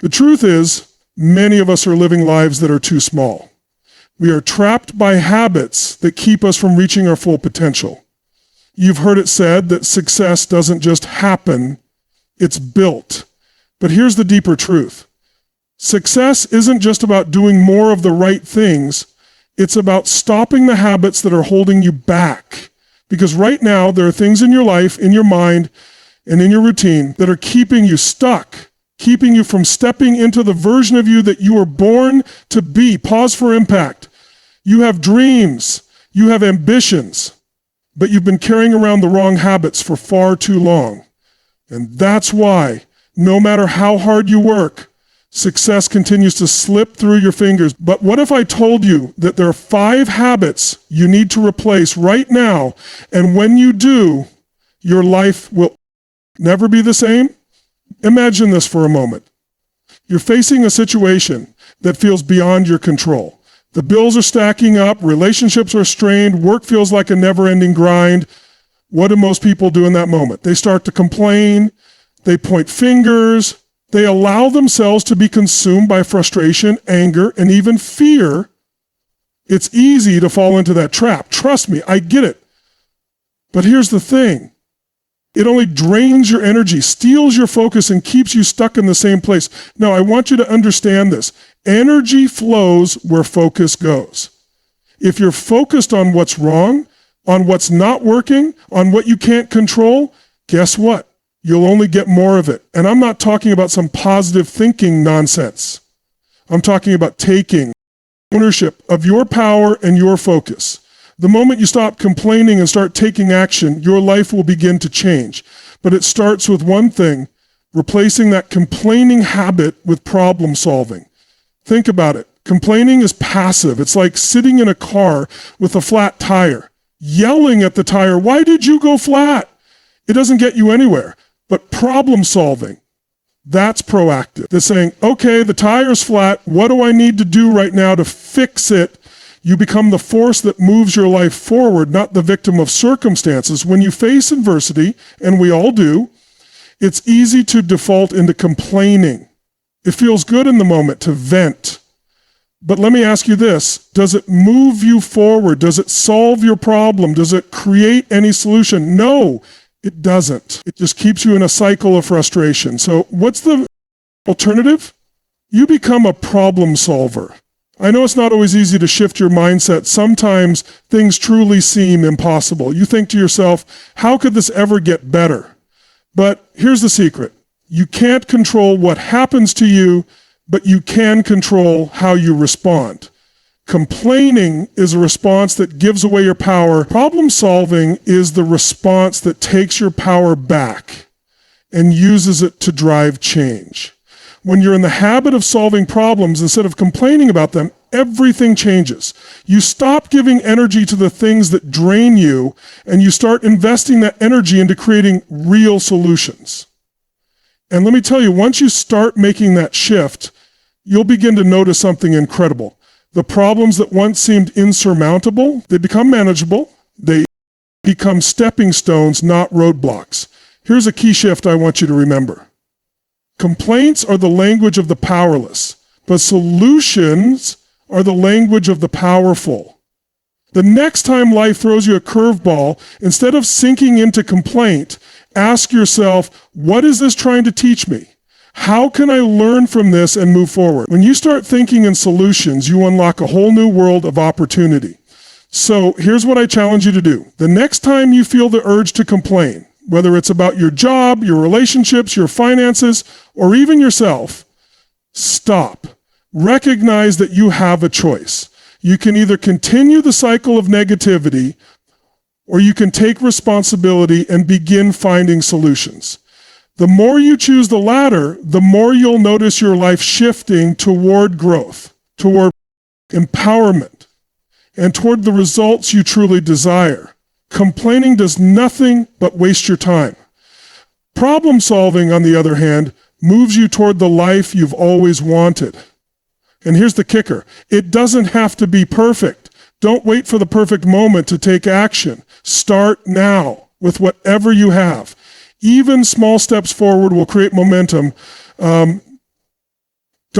The truth is, many of us are living lives that are too small. We are trapped by habits that keep us from reaching our full potential. You've heard it said that success doesn't just happen, it's built. But here's the deeper truth. Success isn't just about doing more of the right things, it's about stopping the habits that are holding you back. Because right now, there are things in your life, in your mind, and in your routine that are keeping you stuck, keeping you from stepping into the version of you that you were born to be. Pause for impact. You have dreams, you have ambitions, but you've been carrying around the wrong habits for far too long. And that's why, no matter how hard you work, success continues to slip through your fingers. But what if I told you that there are 5 habits you need to replace right now, and when you do, your life will never be the same? Imagine this for a moment. You're facing a situation that feels beyond your control. The bills are stacking up, relationships are strained, work feels like a never-ending grind. What do most people do in that moment? They start to complain, they point fingers, they allow themselves to be consumed by frustration, anger, and even fear. It's easy to fall into that trap. Trust me, I get it. But here's the thing. It only drains your energy, steals your focus, and keeps you stuck in the same place. Now, I want you to understand this. Energy flows where focus goes. If you're focused on what's wrong, on what's not working, on what you can't control, guess what? You'll only get more of it. And I'm not talking about some positive thinking nonsense. I'm talking about taking ownership of your power and your focus. The moment you stop complaining and start taking action, your life will begin to change. But it starts with one thing, replacing that complaining habit with problem solving. Think about it. Complaining is passive. It's like sitting in a car with a flat tire, yelling at the tire, "Why did you go flat?" It doesn't get you anywhere. But problem solving, that's proactive. They're saying, okay, the tire's flat. What do I need to do right now to fix it? You become the force that moves your life forward, not the victim of circumstances. When you face adversity, and we all do, it's easy to default into complaining. It feels good in the moment to vent. But let me ask you this, does it move you forward? Does it solve your problem? Does it create any solution? No, it doesn't. It just keeps you in a cycle of frustration. So what's the alternative? You become a problem solver. I know it's not always easy to shift your mindset. Sometimes things truly seem impossible. You think to yourself, how could this ever get better? But here's the secret. You can't control what happens to you, but you can control how you respond. Complaining is a response that gives away your power. Problem solving is the response that takes your power back and uses it to drive change. When you're in the habit of solving problems instead of complaining about them, everything changes. You stop giving energy to the things that drain you, and you start investing that energy into creating real solutions. And let me tell you, once you start making that shift, you'll begin to notice something incredible. The problems that once seemed insurmountable, they become manageable. They become stepping stones, not roadblocks. Here's a key shift I want you to remember. Complaints are the language of the powerless, but solutions are the language of the powerful. The next time life throws you a curveball, instead of sinking into complaint, ask yourself, what is this trying to teach me? How can I learn from this and move forward? When you start thinking in solutions, you unlock a whole new world of opportunity. So here's what I challenge you to do. The next time you feel the urge to complain, whether it's about your job, your relationships, your finances, or even yourself, stop. Recognize that you have a choice. You can either continue the cycle of negativity, or you can take responsibility and begin finding solutions. The more you choose the latter, the more you'll notice your life shifting toward growth, toward empowerment, and toward the results you truly desire. Complaining does nothing but waste your time. Problem solving, on the other hand, moves you toward the life you've always wanted. And here's the kicker. It doesn't have to be perfect. Don't wait for the perfect moment to take action. Start now with whatever you have. Even small steps forward will create momentum.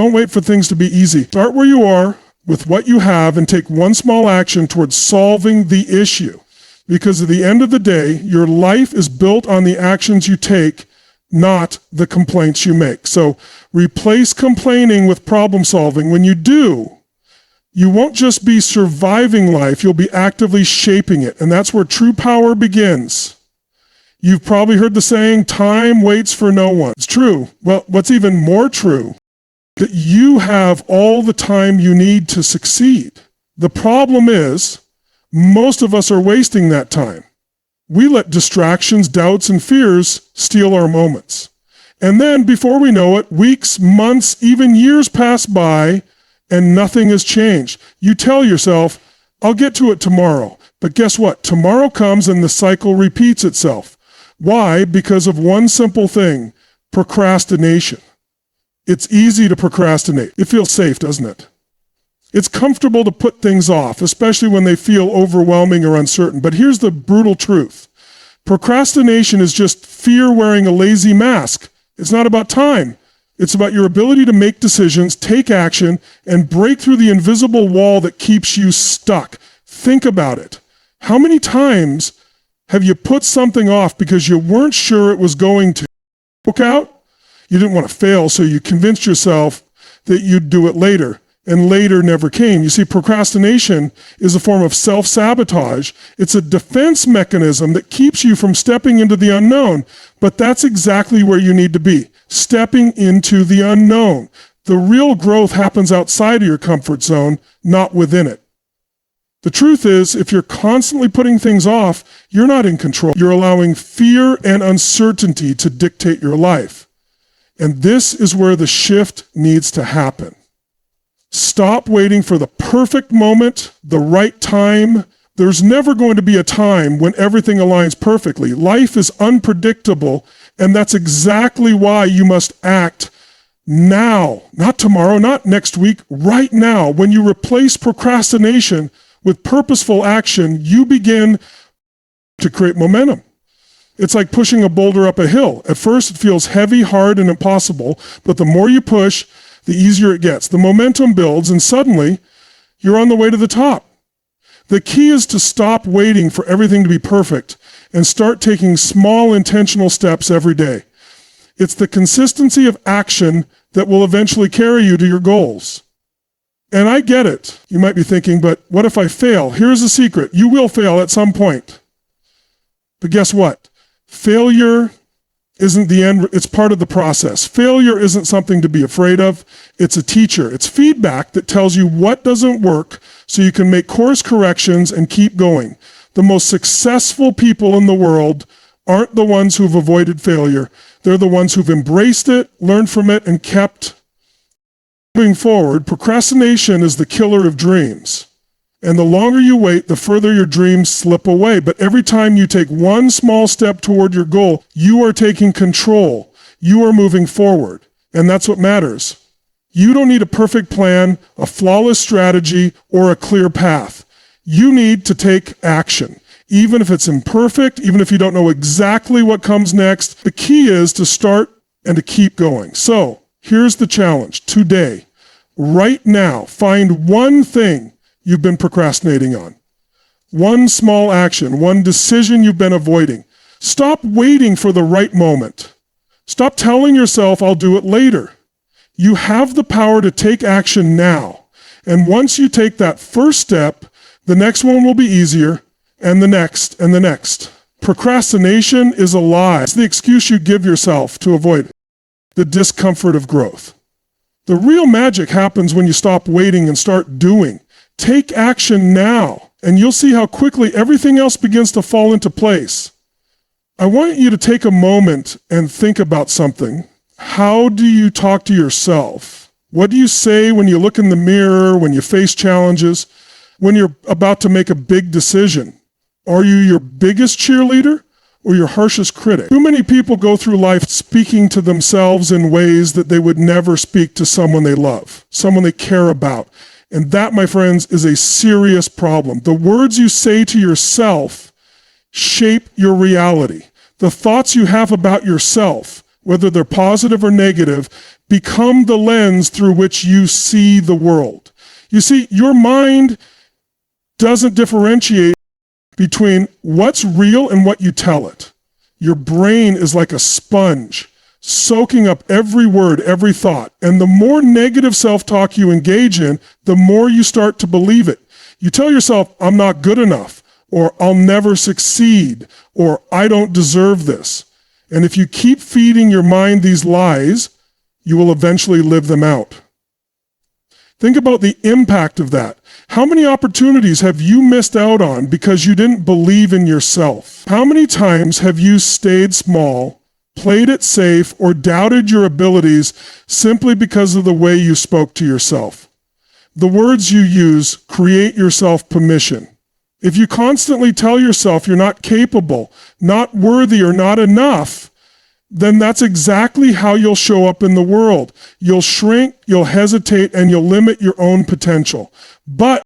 Don't wait for things to be easy. Start where you are with what you have and take one small action towards solving the issue. Because at the end of the day, your life is built on the actions you take, not the complaints you make. So replace complaining with problem solving. When you do, you won't just be surviving life, you'll be actively shaping it. And that's where true power begins. You've probably heard the saying, time waits for no one. It's true. Well, what's even more true, that you have all the time you need to succeed. The problem is, most of us are wasting that time. We let distractions, doubts, and fears steal our moments. And then, before we know it, weeks, months, even years pass by, and nothing has changed. You tell yourself, I'll get to it tomorrow. But guess what? Tomorrow comes and the cycle repeats itself. Why? Because of one simple thing, procrastination. It's easy to procrastinate. It feels safe, doesn't it? It's comfortable to put things off, especially when they feel overwhelming or uncertain. But here's the brutal truth. Procrastination is just fear wearing a lazy mask. It's not about time. It's about your ability to make decisions, take action, and break through the invisible wall that keeps you stuck. Think about it. How many times have you put something off because you weren't sure it was going to work out? You didn't want to fail, so you convinced yourself that you'd do it later. And later never came. You see, procrastination is a form of self-sabotage. It's a defense mechanism that keeps you from stepping into the unknown. But that's exactly where you need to be, stepping into the unknown. The real growth happens outside of your comfort zone, not within it. The truth is, if you're constantly putting things off, you're not in control. You're allowing fear and uncertainty to dictate your life. And this is where the shift needs to happen. Stop waiting for the perfect moment, the right time. There's never going to be a time when everything aligns perfectly. Life is unpredictable, and that's exactly why you must act now. Not tomorrow, not next week, right now. When you replace procrastination with purposeful action, you begin to create momentum. It's like pushing a boulder up a hill. At first, it feels heavy, hard, and impossible, but the more you push, the easier it gets. The momentum builds, and suddenly, you're on the way to the top. The key is to stop waiting for everything to be perfect and start taking small intentional steps every day. It's the consistency of action that will eventually carry you to your goals. And I get it. You might be thinking, but what if I fail? Here's the secret. You will fail at some point. But guess what? Failure isn't the end, it's part of the process. Failure isn't something to be afraid of. It's a teacher. It's feedback that tells you what doesn't work so you can make course corrections and keep going. The most successful people in the world aren't the ones who've avoided failure. They're the ones who've embraced it, learned from it, and kept moving forward. Procrastination is the killer of dreams. And the longer you wait, the further your dreams slip away. But every time you take one small step toward your goal, you are taking control. You are moving forward. And that's what matters. You don't need a perfect plan, a flawless strategy, or a clear path. You need to take action. Even if it's imperfect, even if you don't know exactly what comes next, the key is to start and to keep going. So, here's the challenge. Today, right now, find one thing you've been procrastinating on. One small action, one decision you've been avoiding. Stop waiting for the right moment. Stop telling yourself, I'll do it later. You have the power to take action now. And once you take that first step, the next one will be easier, and the next, and the next. Procrastination is a lie. It's the excuse you give yourself to avoid the discomfort of growth. The real magic happens when you stop waiting and start doing. Take action now, and you'll see how quickly everything else begins to fall into place. I want you to take a moment and think about something. How do you talk to yourself? What do you say when you look in the mirror, when you face challenges, when you're about to make a big decision? Are you your biggest cheerleader or your harshest critic? Too many people go through life speaking to themselves in ways that they would never speak to someone they love, someone they care about. And that, my friends, is a serious problem. The words you say to yourself shape your reality. The thoughts you have about yourself, whether they're positive or negative, become the lens through which you see the world. You see, your mind doesn't differentiate between what's real and what you tell it. Your brain is like a sponge, soaking up every word, every thought. And the more negative self-talk you engage in, the more you start to believe it. You tell yourself, I'm not good enough, or I'll never succeed, or I don't deserve this. And if you keep feeding your mind these lies, you will eventually live them out. Think about the impact of that. How many opportunities have you missed out on because you didn't believe in yourself? How many times have you stayed small, played it safe, or doubted your abilities simply because of the way you spoke to yourself? The words you use create your self-permission. If you constantly tell yourself you're not capable, not worthy, or not enough, then that's exactly how you'll show up in the world. You'll shrink, you'll hesitate, and you'll limit your own potential. But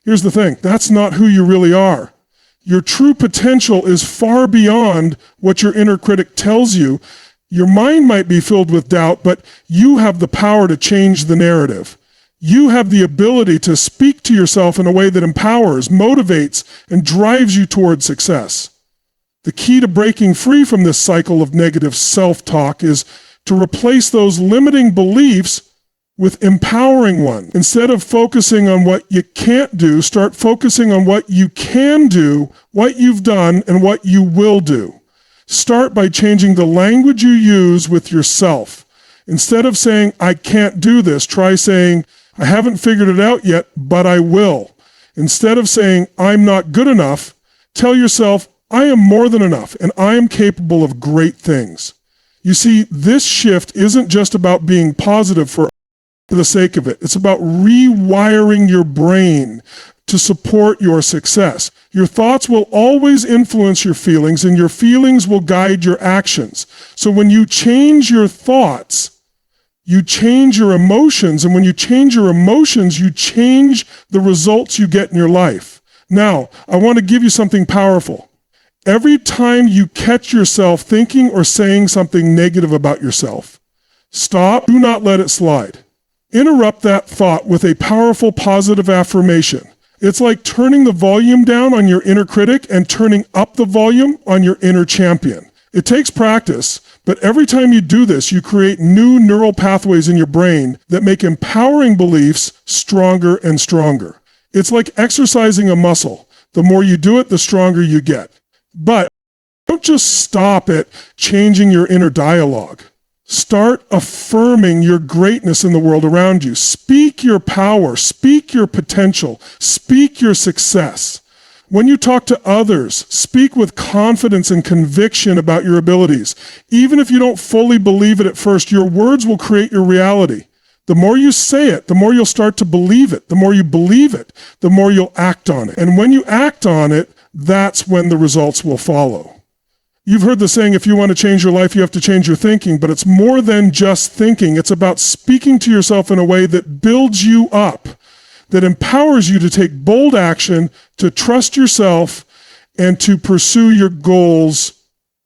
here's the thing, that's not who you really are. Your true potential is far beyond what your inner critic tells you. Your mind might be filled with doubt, but you have the power to change the narrative. You have the ability to speak to yourself in a way that empowers, motivates, and drives you toward success. The key to breaking free from this cycle of negative self-talk is to replace those limiting beliefs with empowering ones. Instead of focusing on what you can't do, start focusing on what you can do, what you've done, and what you will do. Start by changing the language you use with yourself. Instead of saying, I can't do this, try saying, I haven't figured it out yet, but I will. Instead of saying, I'm not good enough, tell yourself, I am more than enough, and I am capable of great things. You see, this shift isn't just about being positive for the sake of it. It's about rewiring your brain to support your success. Your thoughts will always influence your feelings, and your feelings will guide your actions. So when you change your thoughts, you change your emotions, and when you change your emotions, you change the results you get in your life. Now, I want to give you something powerful. Every time you catch yourself thinking or saying something negative about yourself, stop, do not let it slide. Interrupt that thought with a powerful positive affirmation. It's like turning the volume down on your inner critic and turning up the volume on your inner champion. It takes practice, but every time you do this, you create new neural pathways in your brain that make empowering beliefs stronger and stronger. It's like exercising a muscle. The more you do it, the stronger you get. But don't just stop at changing your inner dialogue. Start affirming your greatness in the world around you. Speak your power, speak your potential, speak your success. When you talk to others, speak with confidence and conviction about your abilities. Even if you don't fully believe it at first, your words will create your reality. The more you say it, the more you'll start to believe it. The more you believe it, the more you'll act on it. And when you act on it, that's when the results will follow. You've heard the saying, if you want to change your life, you have to change your thinking, but it's more than just thinking. It's about speaking to yourself in a way that builds you up, that empowers you to take bold action, to trust yourself, and to pursue your goals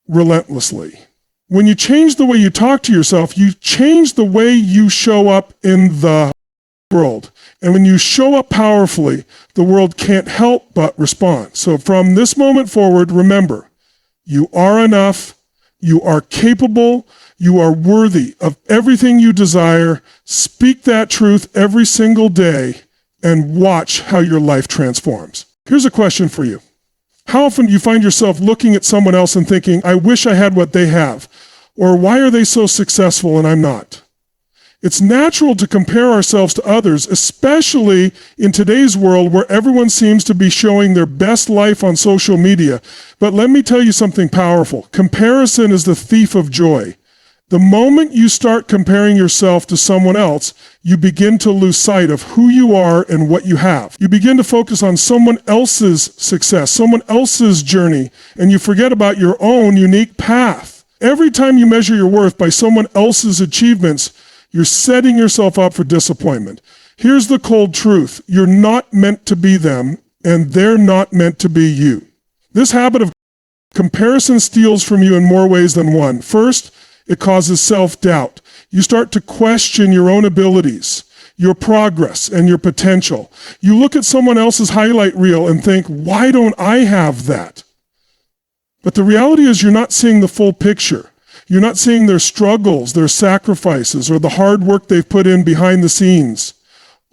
relentlessly. When you change the way you talk to yourself, you change the way you show up in the world. And when you show up powerfully, the world can't help but respond. So from this moment forward, remember, you are enough, you are capable, you are worthy of everything you desire. Speak that truth every single day and watch how your life transforms. Here's a question for you. How often do you find yourself looking at someone else and thinking, I wish I had what they have? Or why are they so successful and I'm not? It's natural to compare ourselves to others, especially in today's world where everyone seems to be showing their best life on social media. But let me tell you something powerful. Comparison is the thief of joy. The moment you start comparing yourself to someone else, you begin to lose sight of who you are and what you have. You begin to focus on someone else's success, someone else's journey, and you forget about your own unique path. Every time you measure your worth by someone else's achievements, you're setting yourself up for disappointment. Here's the cold truth. You're not meant to be them, and they're not meant to be you. This habit of comparison steals from you in more ways than one. First, it causes self-doubt. You start to question your own abilities, your progress, and your potential. You look at someone else's highlight reel and think, why don't I have that? But the reality is you're not seeing the full picture. You're not seeing their struggles, their sacrifices, or the hard work they've put in behind the scenes.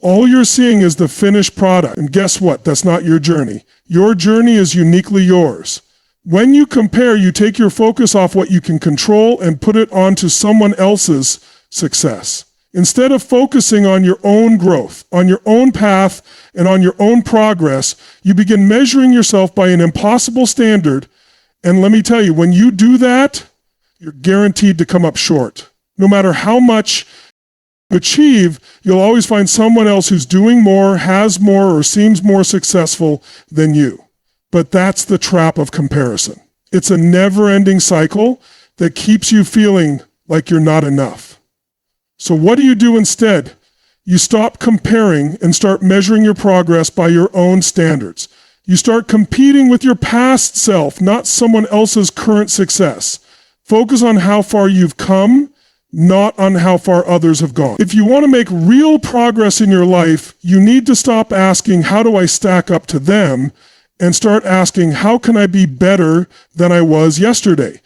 All you're seeing is the finished product. And guess what? That's not your journey. Your journey is uniquely yours. When you compare, you take your focus off what you can control and put it onto someone else's success. Instead of focusing on your own growth, on your own path, and on your own progress, you begin measuring yourself by an impossible standard. And let me tell you, when you do that, you're guaranteed to come up short. No matter how much you achieve, you'll always find someone else who's doing more, has more, or seems more successful than you. But that's the trap of comparison. It's a never-ending cycle that keeps you feeling like you're not enough. So what do you do instead? You stop comparing and start measuring your progress by your own standards. You start competing with your past self, not someone else's current success. Focus on how far you've come, not on how far others have gone. If you want to make real progress in your life, you need to stop asking, how do I stack up to them? And start asking, how can I be better than I was yesterday?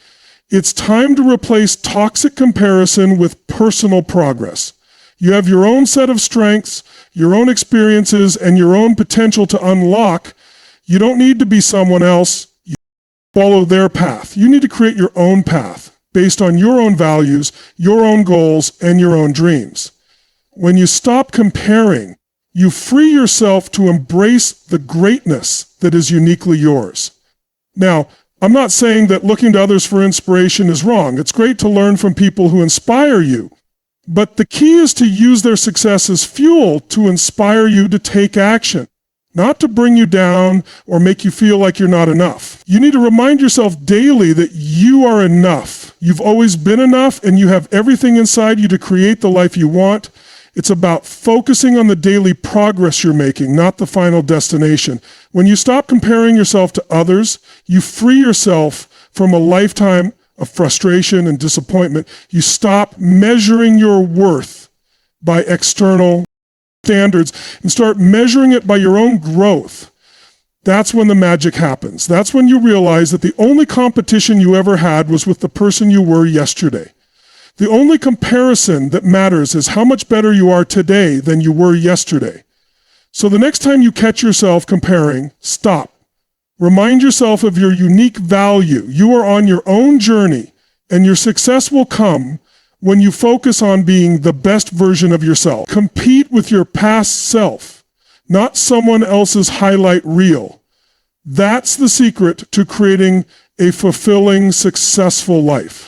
It's time to replace toxic comparison with personal progress. You have your own set of strengths, your own experiences, and your own potential to unlock. You don't need to be someone else. You follow their path. You need to create your own path based on your own values, your own goals, and your own dreams. When you stop comparing, you free yourself to embrace the greatness that is uniquely yours. Now, I'm not saying that looking to others for inspiration is wrong. It's great to learn from people who inspire you. But the key is to use their success as fuel to inspire you to take action, not to bring you down or make you feel like you're not enough. You need to remind yourself daily that you are enough. You've always been enough, and you have everything inside you to create the life you want. It's about focusing on the daily progress you're making, not the final destination. When you stop comparing yourself to others, you free yourself from a lifetime of frustration and disappointment. You stop measuring your worth by external standards and start measuring it by your own growth. That's when the magic happens. That's when you realize that the only competition you ever had was with the person you were yesterday. The only comparison that matters is how much better you are today than you were yesterday. So the next time you catch yourself comparing, stop. Remind yourself of your unique value. You are on your own journey, and your success will come when you focus on being the best version of yourself. Compete with your past self, not someone else's highlight reel. That's the secret to creating a fulfilling, successful life.